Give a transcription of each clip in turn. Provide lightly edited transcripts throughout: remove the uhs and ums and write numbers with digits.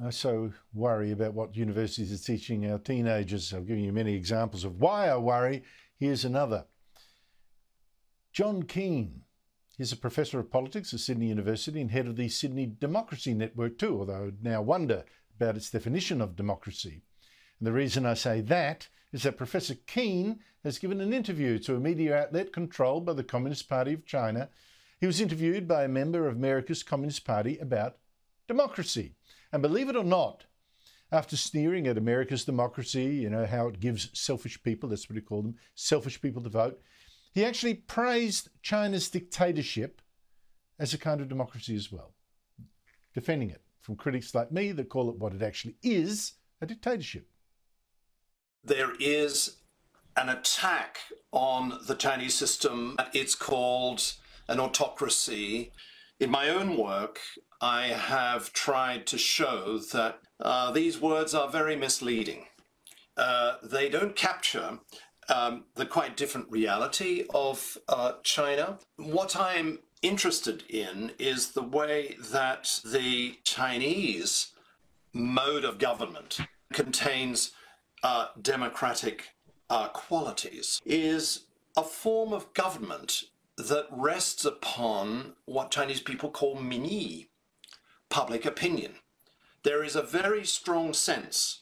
I so worry about what universities are teaching our teenagers. I've given you many examples of why I worry. Here's another. John Keane. He's a professor of politics at Sydney University and head of the Sydney Democracy Network too, although I now wonder about its definition of democracy. And the reason I say that is that Professor Keane has given an interview to a media outlet controlled by the Communist Party of China. He was interviewed by a member of America's Communist Party about democracy. And believe it or not, after sneering at America's democracy, you know, how it gives selfish people, that's what he called them, selfish people to vote, he actually praised China's dictatorship as a kind of democracy as well, defending it from critics like me that call it what it actually is, a dictatorship. There is an attack on the Chinese system. It's called an autocracy. In my own work, I have tried to show that these words are very misleading. They don't capture the quite different reality of China. What I'm interested in is the way that the Chinese mode of government contains democratic qualities, is a form of government that rests upon what Chinese people call minyi, public opinion. There is a very strong sense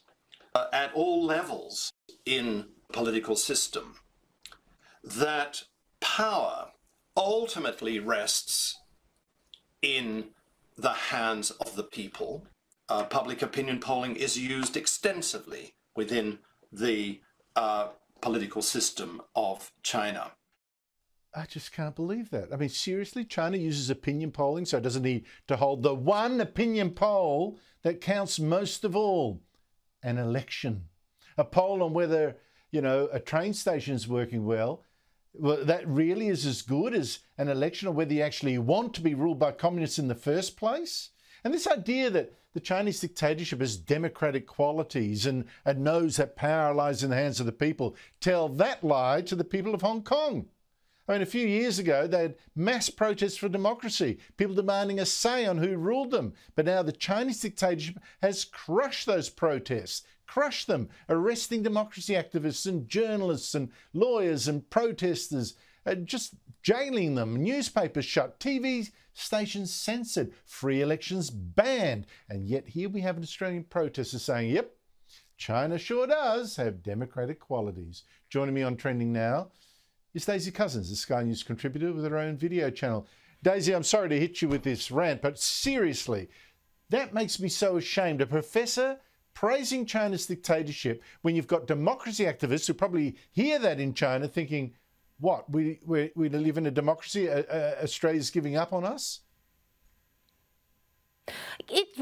at all levels in the political system that power ultimately rests in the hands of the people. Public opinion polling is used extensively within the political system of China. I just can't believe that. I mean, seriously, China uses opinion polling, so it doesn't need to hold the one opinion poll that counts most of all, an election. A poll on whether, you know, a train station is working well. Well, that really is as good as an election on whether you actually want to be ruled by communists in the first place. And this idea that the Chinese dictatorship has democratic qualities and knows that power lies in the hands of the people, tell that lie to the people of Hong Kong. I mean, a few years ago, they had mass protests for democracy, people demanding a say on who ruled them. But now the Chinese dictatorship has crushed those protests, crushed them, arresting democracy activists and journalists and lawyers and protesters, just jailing them, newspapers shut, TV stations censored, free elections banned. And yet here we have an Australian protester saying, yep, China sure does have democratic qualities. Joining me on Trending Now is Daisy Cousins, the Sky News contributor with her own video channel. Daisy, I'm sorry to hit you with this rant, but seriously, that makes me so ashamed. A professor praising China's dictatorship when you've got democracy activists who probably hear that in China thinking, what, we live in a democracy, Australia's giving up on us? It's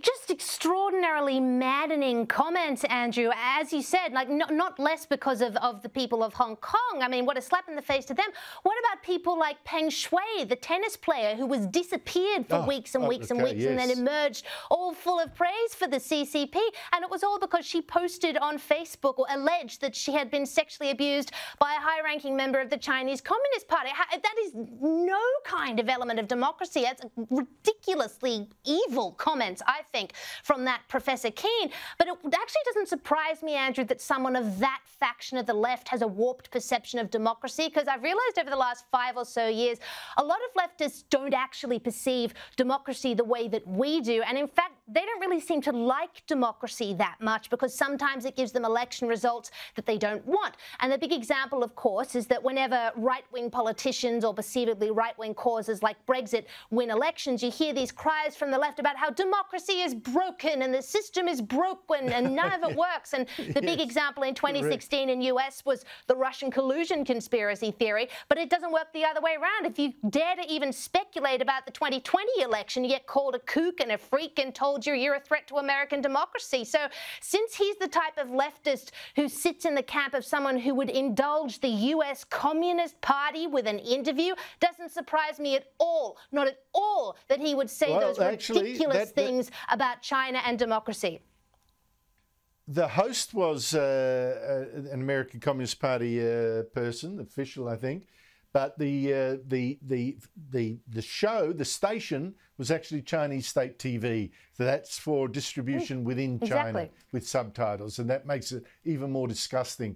just extraordinarily maddening comments, Andrew. As you said, like not less because of the people of Hong Kong. I mean, what a slap in the face to them. What about people like Peng Shuai, the tennis player who was disappeared for weeks and weeks and weeks and then emerged all full of praise for the CCP? And it was all because she posted on Facebook or alleged that she had been sexually abused by a high-ranking member of the Chinese Communist Party. That is no kind of element of democracy. That's ridiculously evil comments, I think, from that Professor Keane. But it actually doesn't surprise me, Andrew, that someone of that faction of the left has a warped perception of democracy, because I've realised over the last 5 or so years, a lot of leftists don't actually perceive democracy the way that we do. And in fact, they don't really seem to like democracy that much because sometimes it gives them election results that they don't want. And the big example, of course, is that whenever right-wing politicians or perceivably right-wing causes like Brexit win elections, you hear these cries from the left about how democracy is broken and the system is broken and none of it works. And the big example in 2016 in US was the Russian collusion conspiracy theory. But it doesn't work the other way around. If you dare to even speculate about the 2020 election, you get called a kook and a freak and told you're a threat to American democracy. So since he's the type of leftist who sits in the camp of someone who would indulge the US Communist Party with an interview, doesn't surprise me at all, not at all, that he would say those ridiculous things about China and democracy. The host was an American Communist Party person, official, I think. but the show, the station, was actually Chinese state TV. So that's for distribution within China with subtitles, and that makes it even more disgusting.